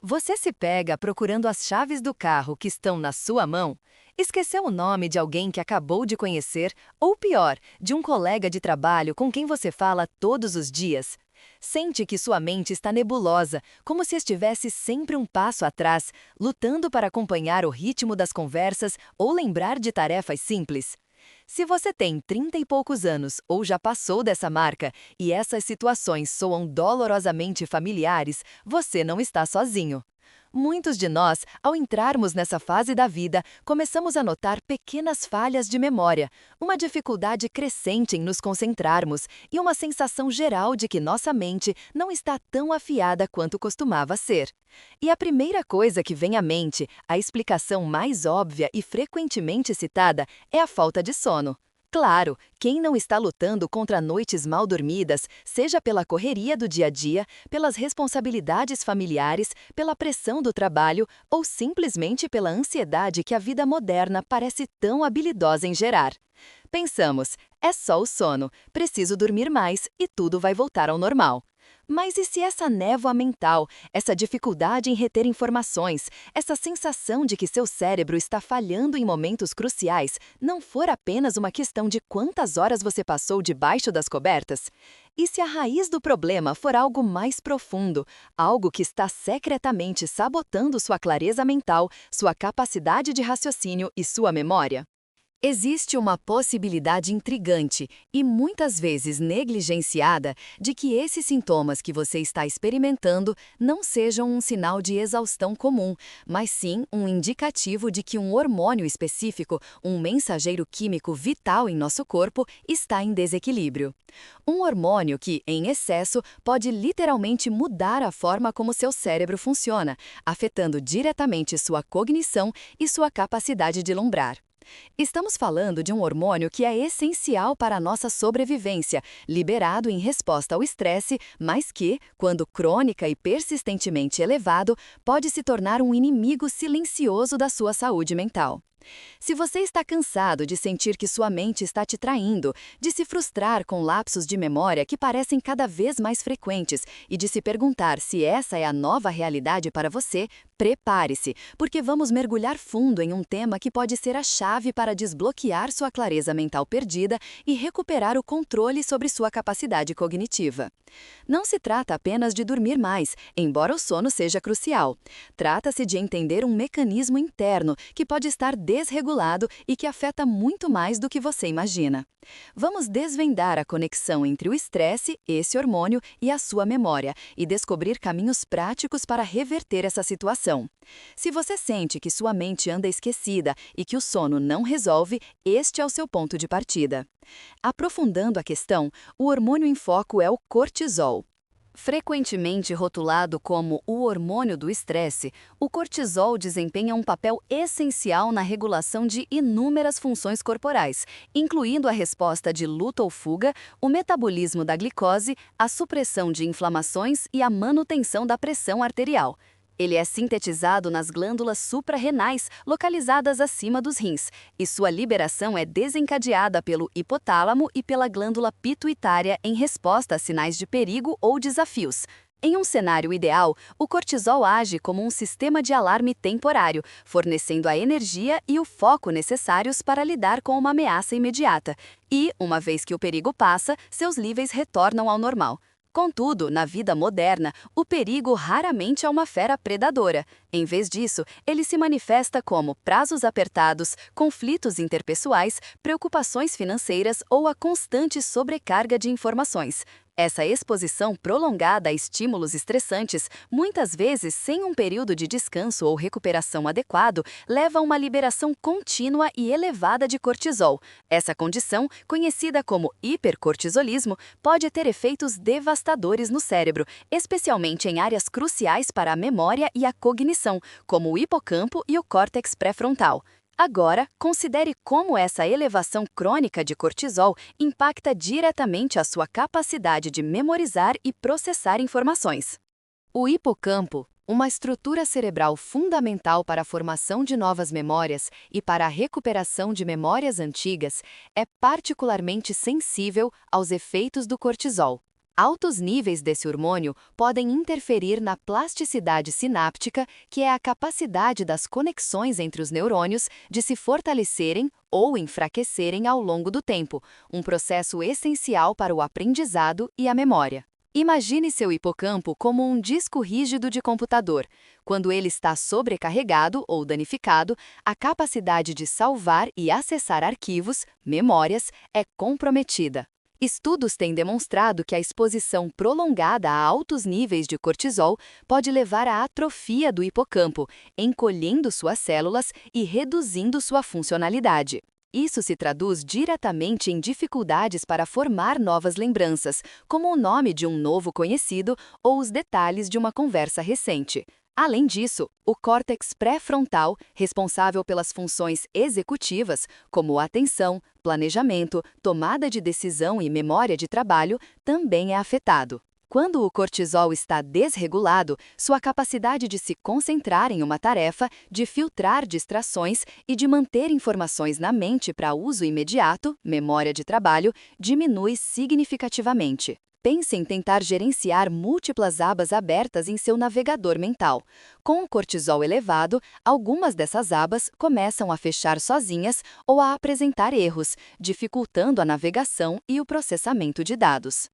Você se pega procurando as chaves do carro que estão na sua mão? Esqueceu o nome de alguém que acabou de conhecer? Ou pior, de um colega de trabalho com quem você fala todos os dias? Sente que sua mente está nebulosa, como se estivesse sempre um passo atrás, lutando para acompanhar o ritmo das conversas ou lembrar de tarefas simples? Se você tem 30 e poucos anos ou já passou dessa marca e essas situações soam dolorosamente familiares, você não está sozinho. Muitos de nós, ao entrarmos nessa fase da vida, começamos a notar pequenas falhas de memória, uma dificuldade crescente em nos concentrarmos e uma sensação geral de que nossa mente não está tão afiada quanto costumava ser. E a primeira coisa que vem à mente, a explicação mais óbvia e frequentemente citada, é a falta de sono. Claro, quem não está lutando contra noites mal dormidas, seja pela correria do dia a dia, pelas responsabilidades familiares, pela pressão do trabalho ou simplesmente pela ansiedade que a vida moderna parece tão habilidosa em gerar? Pensamos, é só o sono, preciso dormir mais e tudo vai voltar ao normal. Mas e se essa névoa mental, essa dificuldade em reter informações, essa sensação de que seu cérebro está falhando em momentos cruciais, não for apenas uma questão de quantas horas você passou debaixo das cobertas? E se a raiz do problema for algo mais profundo, algo que está secretamente sabotando sua clareza mental, sua capacidade de raciocínio e sua memória? Existe uma possibilidade intrigante e muitas vezes negligenciada de que esses sintomas que você está experimentando não sejam um sinal de exaustão comum, mas sim um indicativo de que um hormônio específico, um mensageiro químico vital em nosso corpo, está em desequilíbrio. Um hormônio que, em excesso, pode literalmente mudar a forma como seu cérebro funciona, afetando diretamente sua cognição e sua capacidade de lembrar. Estamos falando de um hormônio que é essencial para a nossa sobrevivência, liberado em resposta ao estresse, mas que, quando crônica e persistentemente elevado, pode se tornar um inimigo silencioso da sua saúde mental. Se você está cansado de sentir que sua mente está te traindo, de se frustrar com lapsos de memória que parecem cada vez mais frequentes e de se perguntar se essa é a nova realidade para você, prepare-se, porque vamos mergulhar fundo em um tema que pode ser a chave para desbloquear sua clareza mental perdida e recuperar o controle sobre sua capacidade cognitiva. Não se trata apenas de dormir mais, embora o sono seja crucial. Trata-se de entender um mecanismo interno que pode estar desregulado e que afeta muito mais do que você imagina. Vamos desvendar a conexão entre o estresse, esse hormônio, e a sua memória, e descobrir caminhos práticos para reverter essa situação. Se você sente que sua mente anda esquecida e que o sono não resolve, este é o seu ponto de partida. Aprofundando a questão, o hormônio em foco é o cortisol. Frequentemente rotulado como o hormônio do estresse, o cortisol desempenha um papel essencial na regulação de inúmeras funções corporais, incluindo a resposta de luta ou fuga, o metabolismo da glicose, a supressão de inflamações e a manutenção da pressão arterial. Ele é sintetizado nas glândulas suprarrenais, localizadas acima dos rins, e sua liberação é desencadeada pelo hipotálamo e pela glândula pituitária em resposta a sinais de perigo ou desafios. Em um cenário ideal, o cortisol age como um sistema de alarme temporário, fornecendo a energia e o foco necessários para lidar com uma ameaça imediata. E, uma vez que o perigo passa, seus níveis retornam ao normal. Contudo, na vida moderna, o perigo raramente é uma fera predadora. Em vez disso, ele se manifesta como prazos apertados, conflitos interpessoais, preocupações financeiras ou a constante sobrecarga de informações. Essa exposição prolongada a estímulos estressantes, muitas vezes sem um período de descanso ou recuperação adequado, leva a uma liberação contínua e elevada de cortisol. Essa condição, conhecida como hipercortisolismo, pode ter efeitos devastadores no cérebro, especialmente em áreas cruciais para a memória e a cognição, como o hipocampo e o córtex pré-frontal. Agora, considere como essa elevação crônica de cortisol impacta diretamente a sua capacidade de memorizar e processar informações. O hipocampo, uma estrutura cerebral fundamental para a formação de novas memórias e para a recuperação de memórias antigas, é particularmente sensível aos efeitos do cortisol. Altos níveis desse hormônio podem interferir na plasticidade sináptica, que é a capacidade das conexões entre os neurônios de se fortalecerem ou enfraquecerem ao longo do tempo, um processo essencial para o aprendizado e a memória. Imagine seu hipocampo como um disco rígido de computador. Quando ele está sobrecarregado ou danificado, a capacidade de salvar e acessar arquivos, memórias, é comprometida. Estudos têm demonstrado que a exposição prolongada a altos níveis de cortisol pode levar à atrofia do hipocampo, encolhendo suas células e reduzindo sua funcionalidade. Isso se traduz diretamente em dificuldades para formar novas lembranças, como o nome de um novo conhecido ou os detalhes de uma conversa recente. Além disso, o córtex pré-frontal, responsável pelas funções executivas, como atenção, planejamento, tomada de decisão e memória de trabalho, também é afetado. Quando o cortisol está desregulado, sua capacidade de se concentrar em uma tarefa, de filtrar distrações e de manter informações na mente para uso imediato, memória de trabalho, diminui significativamente. Pense em tentar gerenciar múltiplas abas abertas em seu navegador mental. Com o cortisol elevado, algumas dessas abas começam a fechar sozinhas ou a apresentar erros, dificultando a navegação e o processamento de dados.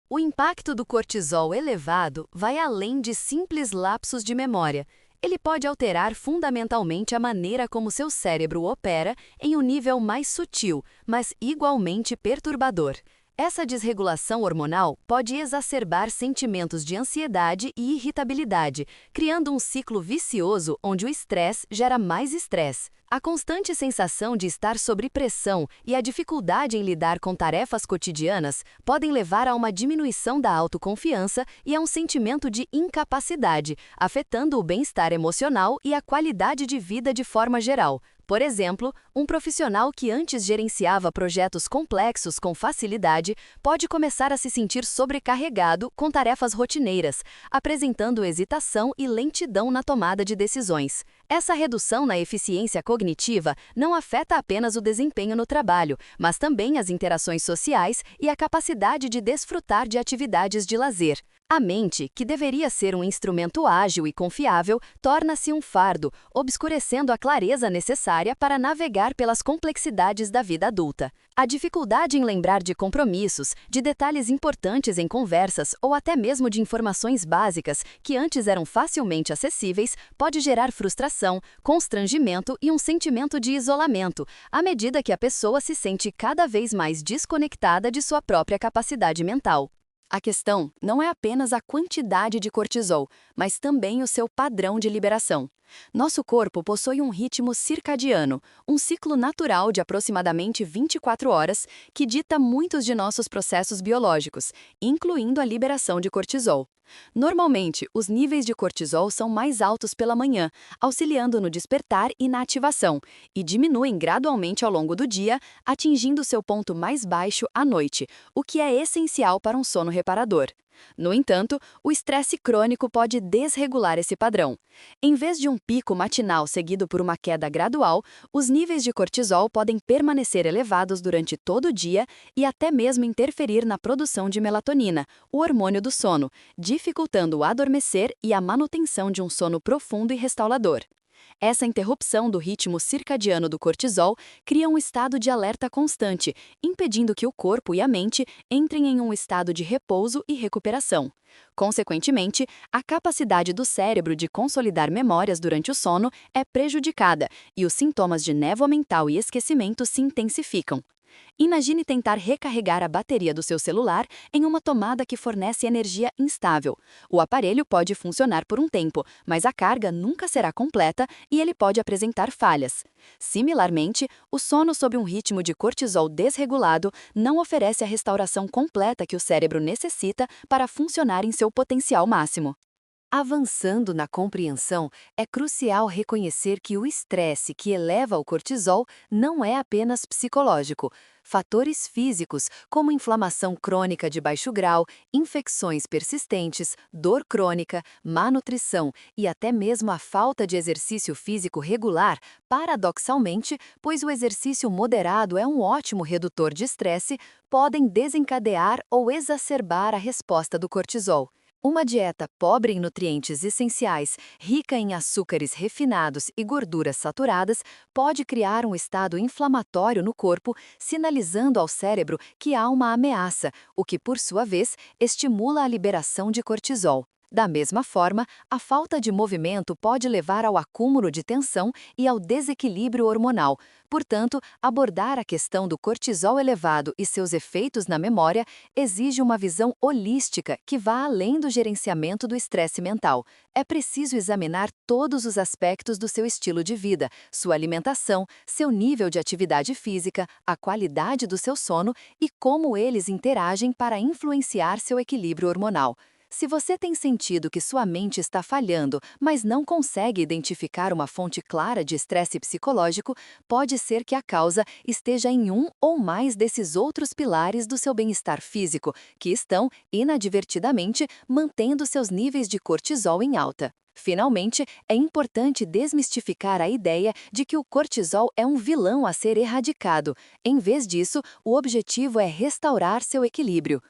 O impacto do cortisol elevado vai além de simples lapsos de memória. Ele pode alterar fundamentalmente a maneira como seu cérebro opera em um nível mais sutil, mas igualmente perturbador. Essa desregulação hormonal pode exacerbar sentimentos de ansiedade e irritabilidade, criando um ciclo vicioso onde o estresse gera mais estresse. A constante sensação de estar sob pressão e a dificuldade em lidar com tarefas cotidianas podem levar a uma diminuição da autoconfiança e a um sentimento de incapacidade, afetando o bem-estar emocional e a qualidade de vida de forma geral. Por exemplo, um profissional que antes gerenciava projetos complexos com facilidade pode começar a se sentir sobrecarregado com tarefas rotineiras, apresentando hesitação e lentidão na tomada de decisões. Essa redução na eficiência cognitiva não afeta apenas o desempenho no trabalho, mas também as interações sociais e a capacidade de desfrutar de atividades de lazer. A mente, que deveria ser um instrumento ágil e confiável, torna-se um fardo, obscurecendo a clareza necessária para navegar pelas complexidades da vida adulta. A dificuldade em lembrar de compromissos, de detalhes importantes em conversas ou até mesmo de informações básicas que antes eram facilmente acessíveis pode gerar frustração, constrangimento e um sentimento de isolamento, à medida que a pessoa se sente cada vez mais desconectada de sua própria capacidade mental. A questão não é apenas a quantidade de cortisol, mas também o seu padrão de liberação. Nosso corpo possui um ritmo circadiano, um ciclo natural de aproximadamente 24 horas, que dita muitos de nossos processos biológicos, incluindo a liberação de cortisol. Normalmente, os níveis de cortisol são mais altos pela manhã, auxiliando no despertar e na ativação, e diminuem gradualmente ao longo do dia, atingindo seu ponto mais baixo à noite, o que é essencial para um sono reparador. No entanto, o estresse crônico pode desregular esse padrão. Em vez de um pico matinal seguido por uma queda gradual, os níveis de cortisol podem permanecer elevados durante todo o dia e até mesmo interferir na produção de melatonina, o hormônio do sono, dificultando o adormecer e a manutenção de um sono profundo e restaurador. Essa interrupção do ritmo circadiano do cortisol cria um estado de alerta constante, impedindo que o corpo e a mente entrem em um estado de repouso e recuperação. Consequentemente, a capacidade do cérebro de consolidar memórias durante o sono é prejudicada e os sintomas de névoa mental e esquecimento se intensificam. Imagine tentar recarregar a bateria do seu celular em uma tomada que fornece energia instável. O aparelho pode funcionar por um tempo, mas a carga nunca será completa e ele pode apresentar falhas. Similarmente, o sono sob um ritmo de cortisol desregulado não oferece a restauração completa que o cérebro necessita para funcionar em seu potencial máximo. Avançando na compreensão, é crucial reconhecer que o estresse que eleva o cortisol não é apenas psicológico. Fatores físicos, como inflamação crônica de baixo grau, infecções persistentes, dor crônica, má nutrição e até mesmo a falta de exercício físico regular, paradoxalmente, pois o exercício moderado é um ótimo redutor de estresse, podem desencadear ou exacerbar a resposta do cortisol. Uma dieta pobre em nutrientes essenciais, rica em açúcares refinados e gorduras saturadas, pode criar um estado inflamatório no corpo, sinalizando ao cérebro que há uma ameaça, o que, por sua vez, estimula a liberação de cortisol. Da mesma forma, a falta de movimento pode levar ao acúmulo de tensão e ao desequilíbrio hormonal. Portanto, abordar a questão do cortisol elevado e seus efeitos na memória exige uma visão holística que vá além do gerenciamento do estresse mental. É preciso examinar todos os aspectos do seu estilo de vida, sua alimentação, seu nível de atividade física, a qualidade do seu sono e como eles interagem para influenciar seu equilíbrio hormonal. Se você tem sentido que sua mente está falhando, mas não consegue identificar uma fonte clara de estresse psicológico, pode ser que a causa esteja em um ou mais desses outros pilares do seu bem-estar físico, que estão, inadvertidamente, mantendo seus níveis de cortisol em alta. Finalmente, é importante desmistificar a ideia de que o cortisol é um vilão a ser erradicado. Em vez disso, o objetivo é restaurar seu equilíbrio.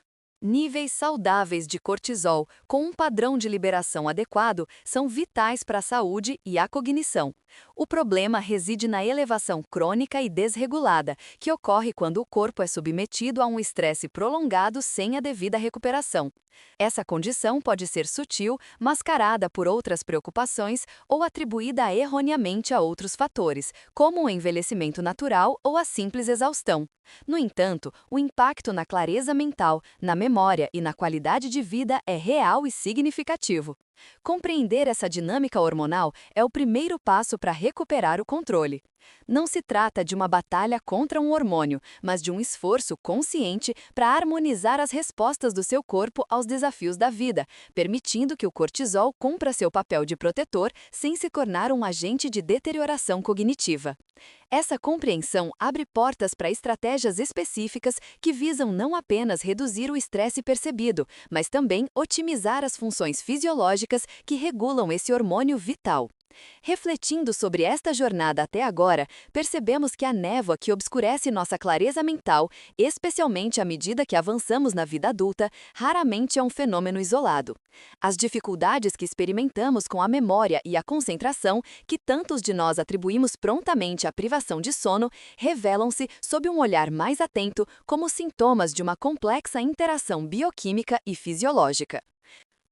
Níveis saudáveis de cortisol, com um padrão de liberação adequado, são vitais para a saúde e a cognição. O problema reside na elevação crônica e desregulada, que ocorre quando o corpo é submetido a um estresse prolongado sem a devida recuperação. Essa condição pode ser sutil, mascarada por outras preocupações ou atribuída erroneamente a outros fatores, como o envelhecimento natural ou a simples exaustão. No entanto, o impacto na clareza mental, na memória e na qualidade de vida é real e significativo. Compreender essa dinâmica hormonal é o primeiro passo para recuperar o controle. Não se trata de uma batalha contra um hormônio, mas de um esforço consciente para harmonizar as respostas do seu corpo aos desafios da vida, permitindo que o cortisol cumpra seu papel de protetor sem se tornar um agente de deterioração cognitiva. Essa compreensão abre portas para estratégias específicas que visam não apenas reduzir o estresse percebido, mas também otimizar as funções fisiológicas que regulam esse hormônio vital. Refletindo sobre esta jornada até agora, percebemos que a névoa que obscurece nossa clareza mental, especialmente à medida que avançamos na vida adulta, raramente é um fenômeno isolado. As dificuldades que experimentamos com a memória e a concentração, que tantos de nós atribuímos prontamente à privação de sono, revelam-se, sob um olhar mais atento, como sintomas de uma complexa interação bioquímica e fisiológica.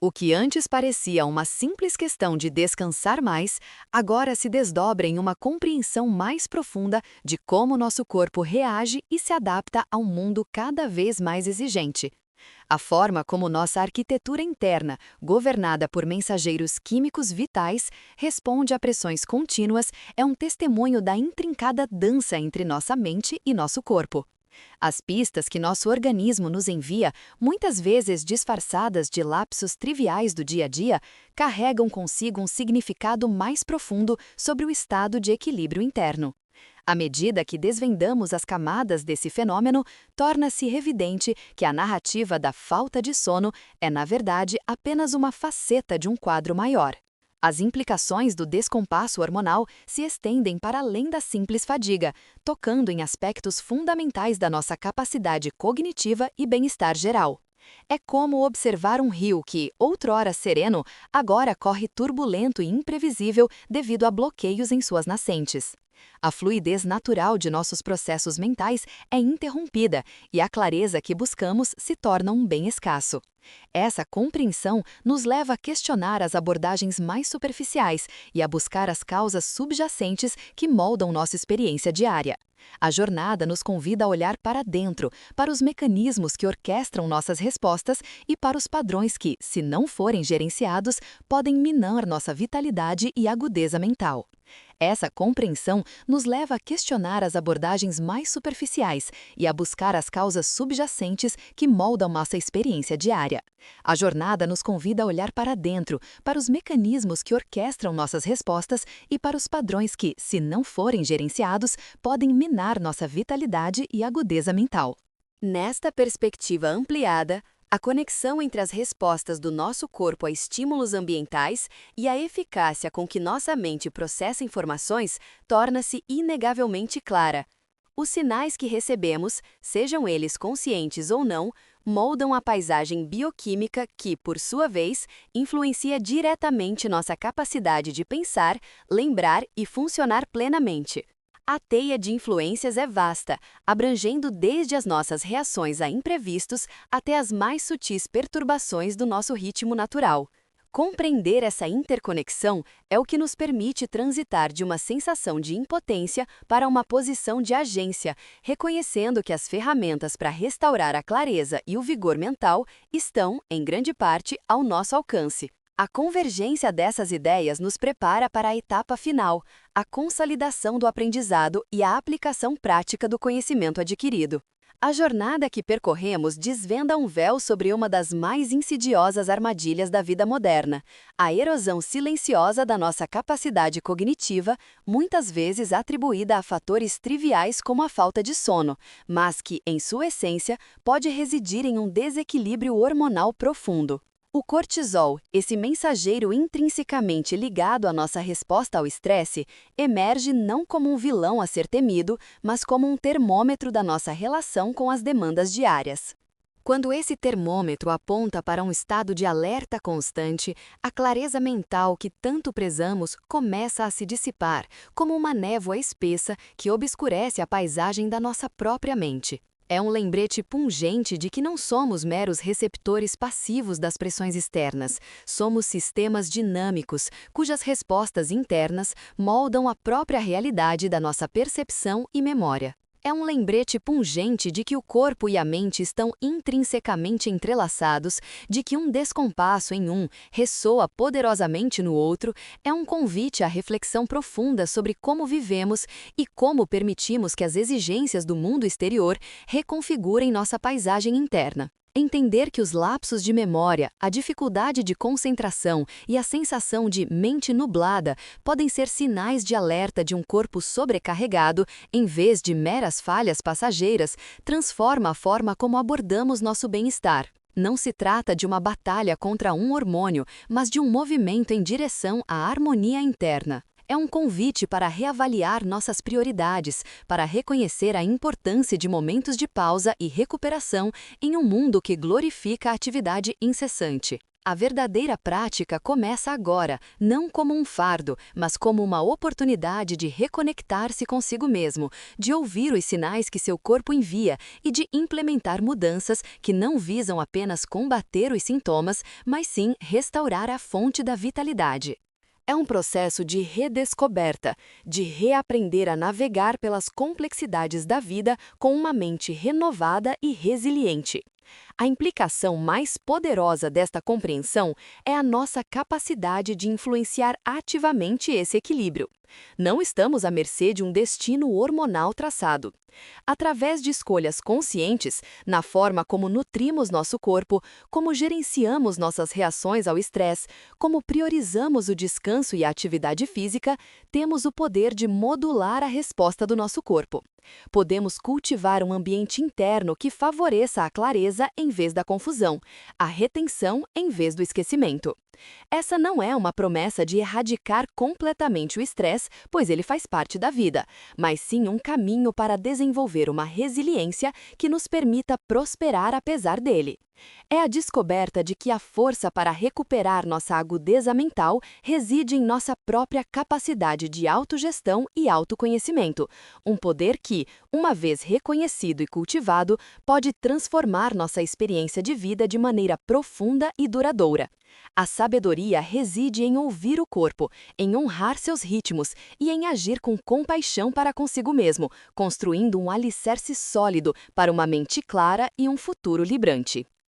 O que antes parecia uma simples questão de descansar mais, agora se desdobra em uma compreensão mais profunda de como nosso corpo reage e se adapta a um mundo cada vez mais exigente. A forma como nossa arquitetura interna, governada por mensageiros químicos vitais, responde a pressões contínuas é um testemunho da intrincada dança entre nossa mente e nosso corpo. As pistas que nosso organismo nos envia, muitas vezes disfarçadas de lapsos triviais do dia a dia, carregam consigo um significado mais profundo sobre o estado de equilíbrio interno. À medida que desvendamos as camadas desse fenômeno, torna-se evidente que a narrativa da falta de sono é, na verdade, apenas uma faceta de um quadro maior. As implicações do descompasso hormonal se estendem para além da simples fadiga, tocando em aspectos fundamentais da nossa capacidade cognitiva e bem-estar geral. É como observar um rio que, outrora sereno, agora corre turbulento e imprevisível devido a bloqueios em suas nascentes. A fluidez natural de nossos processos mentais é interrompida e a clareza que buscamos se torna um bem escasso. Essa compreensão nos leva a questionar as abordagens mais superficiais e a buscar as causas subjacentes que moldam nossa experiência diária. A jornada nos convida a olhar para dentro, para os mecanismos que orquestram nossas respostas e para os padrões que, se não forem gerenciados, podem minar nossa vitalidade e agudeza mental. Essa compreensão nos leva a questionar as abordagens mais superficiais e a buscar as causas subjacentes que moldam nossa experiência diária. A jornada nos convida a olhar para dentro, para os mecanismos que orquestram nossas respostas e para os padrões que, se não forem gerenciados, podem minar nossa vitalidade e agudeza mental. Nesta perspectiva ampliada, a conexão entre as respostas do nosso corpo a estímulos ambientais e a eficácia com que nossa mente processa informações torna-se inegavelmente clara. Os sinais que recebemos, sejam eles conscientes ou não, moldam a paisagem bioquímica que, por sua vez, influencia diretamente nossa capacidade de pensar, lembrar e funcionar plenamente. A teia de influências é vasta, abrangendo desde as nossas reações a imprevistos até as mais sutis perturbações do nosso ritmo natural. Compreender essa interconexão é o que nos permite transitar de uma sensação de impotência para uma posição de agência, reconhecendo que as ferramentas para restaurar a clareza e o vigor mental estão, em grande parte, ao nosso alcance. A convergência dessas ideias nos prepara para a etapa final, a consolidação do aprendizado e a aplicação prática do conhecimento adquirido. A jornada que percorremos desvenda um véu sobre uma das mais insidiosas armadilhas da vida moderna, a erosão silenciosa da nossa capacidade cognitiva, muitas vezes atribuída a fatores triviais como a falta de sono, mas que, em sua essência, pode residir em um desequilíbrio hormonal profundo. O cortisol, esse mensageiro intrinsecamente ligado à nossa resposta ao estresse, emerge não como um vilão a ser temido, mas como um termômetro da nossa relação com as demandas diárias. Quando esse termômetro aponta para um estado de alerta constante, a clareza mental que tanto prezamos começa a se dissipar, como uma névoa espessa que obscurece a paisagem da nossa própria mente. É um lembrete pungente de que não somos meros receptores passivos das pressões externas, somos sistemas dinâmicos, cujas respostas internas moldam a própria realidade da nossa percepção e memória. É um lembrete pungente de que o corpo e a mente estão intrinsecamente entrelaçados, de que um descompasso em um ressoa poderosamente no outro, é um convite à reflexão profunda sobre como vivemos e como permitimos que as exigências do mundo exterior reconfigurem nossa paisagem interna. Entender que os lapsos de memória, a dificuldade de concentração e a sensação de mente nublada podem ser sinais de alerta de um corpo sobrecarregado, em vez de meras falhas passageiras, transforma a forma como abordamos nosso bem-estar. Não se trata de uma batalha contra um hormônio, mas de um movimento em direção à harmonia interna. É um convite para reavaliar nossas prioridades, para reconhecer a importância de momentos de pausa e recuperação em um mundo que glorifica a atividade incessante. A verdadeira prática começa agora, não como um fardo, mas como uma oportunidade de reconectar-se consigo mesmo, de ouvir os sinais que seu corpo envia e de implementar mudanças que não visam apenas combater os sintomas, mas sim restaurar a fonte da vitalidade. É um processo de redescoberta, de reaprender a navegar pelas complexidades da vida com uma mente renovada e resiliente. A implicação mais poderosa desta compreensão é a nossa capacidade de influenciar ativamente esse equilíbrio. Não estamos à mercê de um destino hormonal traçado. Através de escolhas conscientes, na forma como nutrimos nosso corpo, como gerenciamos nossas reações ao estresse, como priorizamos o descanso e a atividade física, temos o poder de modular a resposta do nosso corpo. Podemos cultivar um ambiente interno que favoreça a clareza em vez da confusão, a retenção em vez do esquecimento. Essa não é uma promessa de erradicar completamente o estresse, pois ele faz parte da vida, mas sim um caminho para desenvolver uma resiliência que nos permita prosperar apesar dele. É a descoberta de que a força para recuperar nossa agudeza mental reside em nossa própria capacidade de autogestão e autoconhecimento, um poder que, uma vez reconhecido e cultivado, pode transformar nossa experiência de vida de maneira profunda e duradoura. A sabedoria reside em ouvir o corpo, em honrar seus ritmos e em agir com compaixão para consigo mesmo, construindo um alicerce sólido para uma mente clara e um futuro vibrante.